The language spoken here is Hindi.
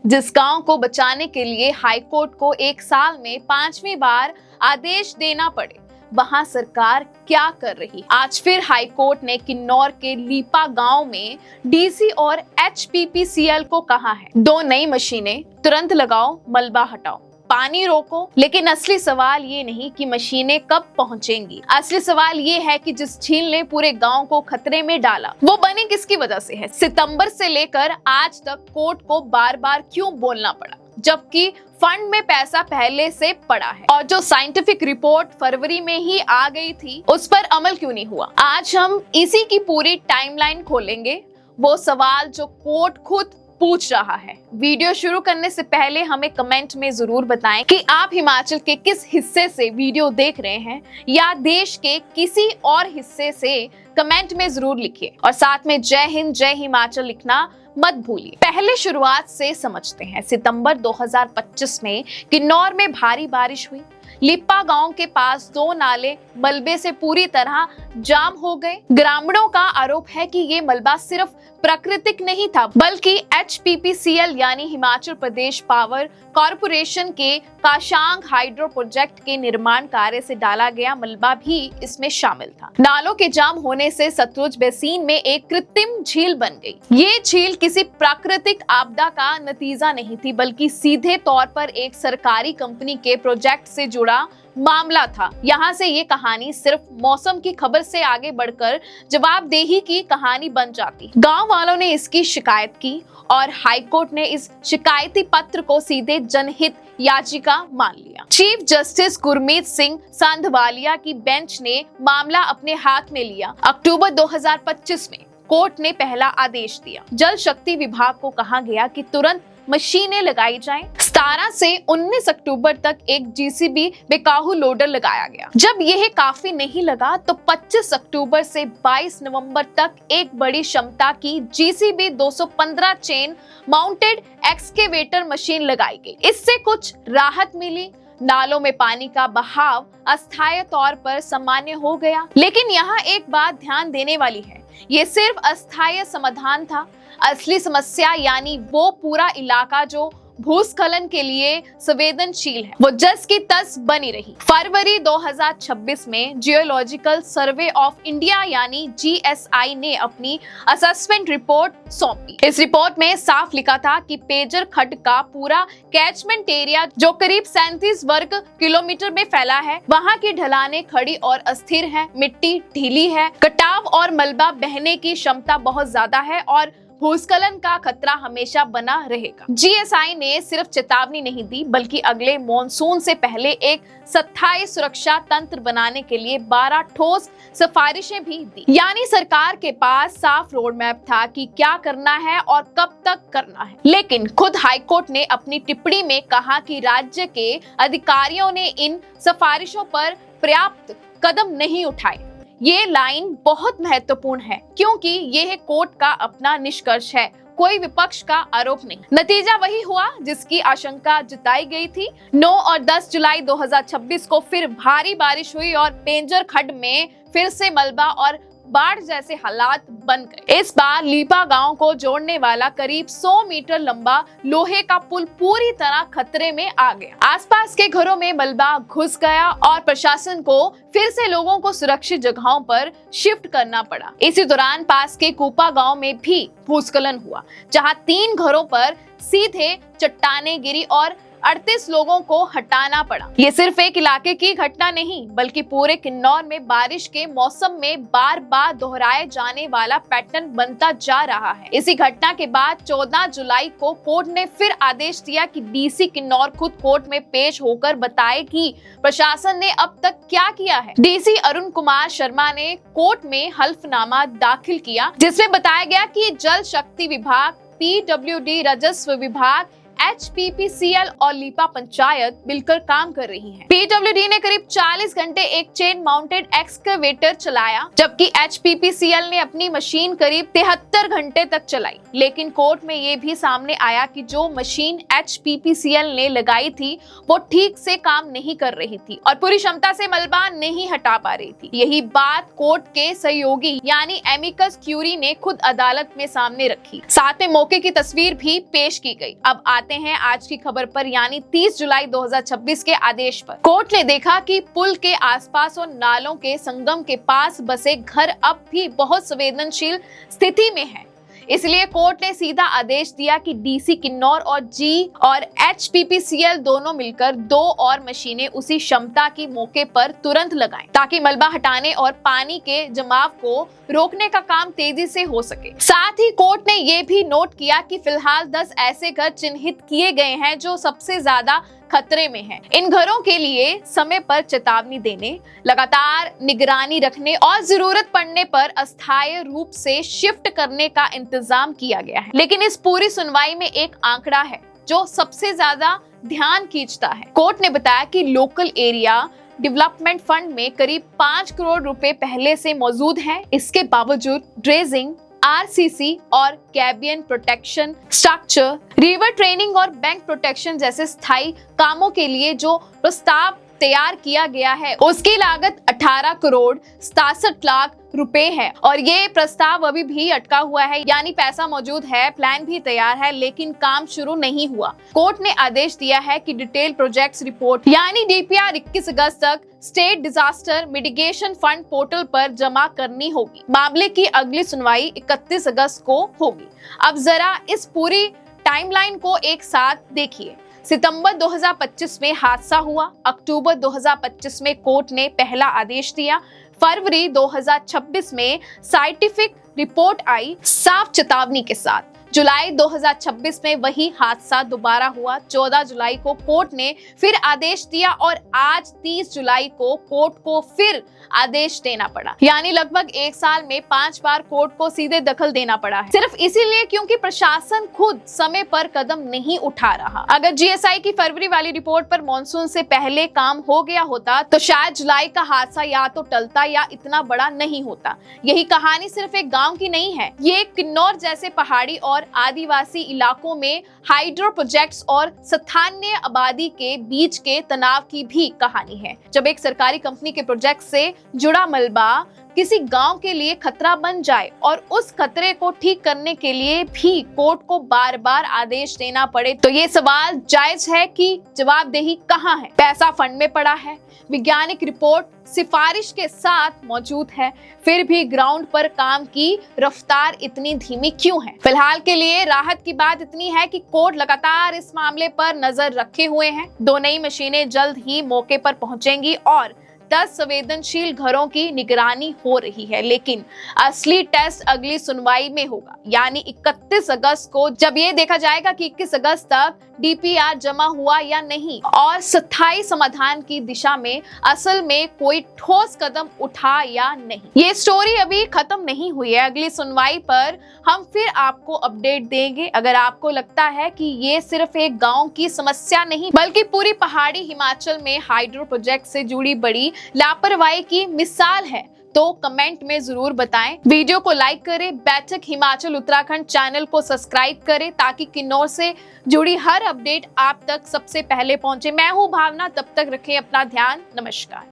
जिस गांव को बचाने के लिए हाईकोर्ट को एक साल में 5वीं बार आदेश देना पड़े, वहां सरकार क्या कर रही है। आज फिर हाईकोर्ट ने किन्नौर के लीपा गांव में डीसी और एचपीपीसीएल को कहा है, 2 नई मशीनें तुरंत लगाओ, मलबा हटाओ, पानी रोको। लेकिन असली सवाल ये नहीं कि मशीनें कब पहुंचेंगी, असली सवाल ये है कि जिस झील ने पूरे गांव को खतरे में डाला वो बनी किसकी वजह से है। सितंबर से लेकर आज तक कोर्ट को बार बार क्यों बोलना पड़ा, जबकि फंड में पैसा पहले से पड़ा है, और जो साइंटिफिक रिपोर्ट फरवरी में ही आ गई थी उस पर अमल क्यों नहीं हुआ। आज हम इसी की पूरी टाइमलाइन खोलेंगे, वो सवाल जो कोर्ट खुद पूछ रहा है। वीडियो शुरू करने से पहले हमें कमेंट में जरूर बताएं कि आप हिमाचल के किस हिस्से से वीडियो देख रहे हैं, या देश के किसी और हिस्से से कमेंट में जरूर लिखिए, और साथ में जय हिंद जय हिमाचल लिखना मत भूलिए। पहले शुरुआत से समझते हैं। सितंबर 2025 में किन्नौर में भारी बारिश हुई। लिप्पा गांव के पास 2 नाले मलबे से पूरी तरह जाम हो गए। ग्रामीणों का आरोप है कि ये मलबा सिर्फ प्राकृतिक नहीं था, बल्कि एचपीपीसीएल यानी हिमाचल प्रदेश पावर कॉरपोरेशन के काशांग हाइड्रो प्रोजेक्ट के निर्माण कार्य से डाला गया मलबा भी इसमें शामिल था। नालों के जाम होने से सतलुज बेसिन में एक कृत्रिम झील बन गई। ये झील किसी प्राकृतिक आपदा का नतीजा नहीं थी, बल्कि सीधे तौर पर एक सरकारी कंपनी के प्रोजेक्ट से जुड़ा मामला था। यहाँ से ये कहानी सिर्फ मौसम की खबर से आगे बढ़कर जवाबदेही की कहानी बन जाती। गांव वालों ने इसकी शिकायत की और हाईकोर्ट ने इस शिकायती पत्र को सीधे जनहित याचिका मान लिया। चीफ जस्टिस गुरमीत सिंह सांधवालिया की बेंच ने मामला अपने हाथ में लिया। अक्टूबर 2025 में कोर्ट ने पहला आदेश दिया। जल शक्ति विभाग को कहा गया कि तुरंत मशीनें लगाई जाएं। 17 से 19 अक्टूबर तक एक जीसीबी बेकाहू लोडर लगाया गया। जब यह काफी नहीं लगा तो 25 अक्टूबर से 22 नवंबर तक एक बड़ी क्षमता की GCB 215 chain mounted excavator machine लगाई गई। इससे कुछ राहत मिली। नालों में पानी का बहाव अस्थायी तौर पर सामान्य हो गया। लेकिन यहाँ एक बात ध्यान देने वाली है, ये सिर्फ अस्थायी समाधान था। असली समस्या यानी वो पूरा इलाका जो भूस्खलन के लिए संवेदनशील है, वो जस की तस बनी रही। फरवरी 2026 में जियोलॉजिकल सर्वे ऑफ इंडिया यानी जीएसआई ने अपनी असेसमेंट रिपोर्ट सौंपी। इस रिपोर्ट में साफ लिखा था कि पेजर खड्ड का पूरा कैचमेंट एरिया जो करीब 37 वर्ग किलोमीटर में फैला है, वहाँ की ढलानें खड़ी और अस्थिर हैं, मिट्टी ढीली है, कटाव और मलबा बहने की क्षमता बहुत ज्यादा है और भूस्खलन का खतरा हमेशा बना रहेगा। जीएसआई ने सिर्फ चेतावनी नहीं दी, बल्कि अगले मॉनसून से पहले एक स्थायी सुरक्षा तंत्र बनाने के लिए 12 ठोस सिफारिशें भी दी। यानी सरकार के पास साफ रोड मैप था कि क्या करना है और कब तक करना है। लेकिन खुद हाईकोर्ट ने अपनी टिप्पणी में कहा कि राज्य के अधिकारियों ने इन सिफारिशों पर पर्याप्त कदम नहीं उठाए। ये लाइन बहुत महत्वपूर्ण है, क्योंकि यह कोर्ट का अपना निष्कर्ष है, कोई विपक्ष का आरोप नहीं। नतीजा वही हुआ जिसकी आशंका जताई गई थी। 9 और 10 जुलाई 2026 को फिर भारी बारिश हुई और पेंजर खड्ड में फिर से मलबा और बाढ़ जैसे हालात बन गए। इस बार लीपा गांव को जोड़ने वाला करीब 100 मीटर लंबा लोहे का पुल पूरी तरह खतरे में आ गया। आसपास के घरों में मलबा घुस गया और प्रशासन को फिर से लोगों को सुरक्षित जगहों पर शिफ्ट करना पड़ा। इसी दौरान पास के कूपा गांव में भी भूस्खलन हुआ, जहां 3 घरों पर सीधे चट्टानें गिरी और 38 लोगों को हटाना पड़ा। ये सिर्फ एक इलाके की घटना नहीं, बल्कि पूरे किन्नौर में बारिश के मौसम में बार बार दोहराए जाने वाला पैटर्न बनता जा रहा है। इसी घटना के बाद 14 जुलाई को कोर्ट ने फिर आदेश दिया कि डीसी किन्नौर खुद कोर्ट में पेश होकर बताए कि प्रशासन ने अब तक क्या किया है। डीसी अरुण कुमार शर्मा ने कोर्ट में हल्फनामा दाखिल किया, जिसमें बताया गया कि जल शक्ति विभाग, पीडब्ल्यूडी, राजस्व विभाग, एचपीपीसीएल और लीपा पंचायत मिलकर काम कर रही हैं। पीडब्ल्यूडी ने करीब 40 घंटे एक चेन माउंटेड एक्सकेवेटर चलाया, जबकि एचपीपीसीएल ने अपनी मशीन करीब 73 घंटे तक चलाई। लेकिन कोर्ट में ये भी सामने आया कि जो मशीन एचपीपीसीएल ने लगाई थी वो ठीक से काम नहीं कर रही थी और पूरी क्षमता से मलबा नहीं हटा पा रही थी। यही बात कोर्ट के सहयोगी यानी एमिकस क्यूरी ने खुद अदालत में सामने रखी। साथ में मौके की तस्वीर भी पेश की गई। अब आते हैं आज की खबर पर, यानी 30 जुलाई 2026 के आदेश पर। कोर्ट ने देखा कि पुल के आसपास और नालों के संगम के पास बसे घर अब भी बहुत संवेदनशील स्थिति में हैं। इसलिए कोर्ट ने सीधा आदेश दिया कि डीसी किन्नौर और जी और HPPCL दोनों मिलकर 2 और मशीनें उसी क्षमता की मौके पर तुरंत लगाएं, ताकि मलबा हटाने और पानी के जमाव को रोकने का काम तेजी से हो सके। साथ ही कोर्ट ने ये भी नोट किया कि फिलहाल 10 ऐसे घर चिन्हित किए गए हैं जो सबसे ज्यादा खतरे में हैं। इन घरों के लिए समय पर चेतावनी देने, लगातार निगरानी रखने और जरूरत पड़ने पर अस्थायी रूप से शिफ्ट करने का इंतजाम किया गया है। लेकिन इस पूरी सुनवाई में एक आंकड़ा है जो सबसे ज्यादा ध्यान खींचता है। कोर्ट ने बताया कि लोकल एरिया डेवलपमेंट फंड में करीब 5 करोड़ रुपए पहले से मौजूद हैं। इसके बावजूद ड्रेजिंग, RCC और कैबियन प्रोटेक्शन स्ट्रक्चर, रिवर ट्रेनिंग और बैंक प्रोटेक्शन जैसे स्थायी कामों के लिए जो प्रस्ताव तैयार किया गया है उसकी लागत 18 करोड़ 67 लाख रुपए है और ये प्रस्ताव अभी भी अटका हुआ है, यानी पैसा मौजूद है, प्लान भी तैयार है, लेकिन काम शुरू नहीं हुआ। कोर्ट ने आदेश दिया है कि डिटेल प्रोजेक्ट्स रिपोर्ट यानी DPR 21 अगस्त तक state disaster mitigation fund portal पर जमा करनी होगी। मामले की अगली सुनवाई 31 अगस्त को होगी। अब जरा इस पूरी टाइमलाइन को एक साथ देखिए। सितंबर 2025 में हादसा हुआ, अक्टूबर 2025 में कोर्ट ने पहला आदेश दिया, फरवरी 2026 में साइंटिफिक रिपोर्ट आई साफ चेतावनी के साथ, जुलाई 2026 में वही हादसा दोबारा हुआ, 14 जुलाई को कोर्ट ने फिर आदेश दिया और आज 30 जुलाई को कोर्ट को फिर आदेश देना पड़ा। यानी लगभग 1 साल में 5 बार कोर्ट को सीधे दखल देना पड़ा है, सिर्फ इसीलिए क्योंकि प्रशासन खुद समय पर कदम नहीं उठा रहा। अगर GSI की फरवरी वाली रिपोर्ट पर मॉनसून से पहले काम हो गया होता तो शायद जुलाई का हादसा या तो टलता या इतना बड़ा नहीं होता। यही कहानी सिर्फ एक गाँव की नहीं है, ये किन्नौर जैसे पहाड़ी और आदिवासी इलाकों में हाइड्रो प्रोजेक्ट्स और स्थानीय आबादी के बीच के तनाव की भी कहानी है। जब एक सरकारी कंपनी के प्रोजेक्ट से जुड़ा मलबा किसी गांव के लिए खतरा बन जाए और उस खतरे को ठीक करने के लिए भी कोर्ट को बार बार आदेश देना पड़े, तो ये सवाल जायज है कि जवाबदेही कहाँ है। पैसा फंड में पड़ा है, वैज्ञानिक रिपोर्ट सिफारिश के साथ मौजूद है, फिर भी ग्राउंड पर काम की रफ्तार इतनी धीमी क्यों है? फिलहाल के लिए राहत की बात इतनी है कि कोर्ट लगातार इस मामले पर नजर रखे हुए हैं। 2 नई मशीनें जल्द ही मौके पर पहुंचेंगी और 10 संवेदनशील घरों की निगरानी हो रही है, लेकिन असली टेस्ट अगली सुनवाई में होगा, यानी 31 अगस्त को, जब ये देखा जाएगा कि 21 अगस्त तक DPR जमा हुआ या नहीं और स्थायी समाधान की दिशा में असल में कोई ठोस कदम उठा या नहीं। ये स्टोरी अभी खत्म नहीं हुई है, अगली सुनवाई पर हम फिर आपको अपडेट देंगे। अगर आपको लगता है कि ये सिर्फ एक गांव की समस्या नहीं बल्कि पूरी पहाड़ी हिमाचल में हाइड्रो प्रोजेक्ट से जुड़ी बड़ी लापरवाही की मिसाल है तो कमेंट में जरूर बताएं। वीडियो को लाइक करें, बैठक हिमाचल उत्तराखंड चैनल को सब्सक्राइब करें ताकि किन्नौर से जुड़ी हर अपडेट आप तक सबसे पहले पहुंचे। मैं हूं भावना, तब तक रखें अपना ध्यान। नमस्कार।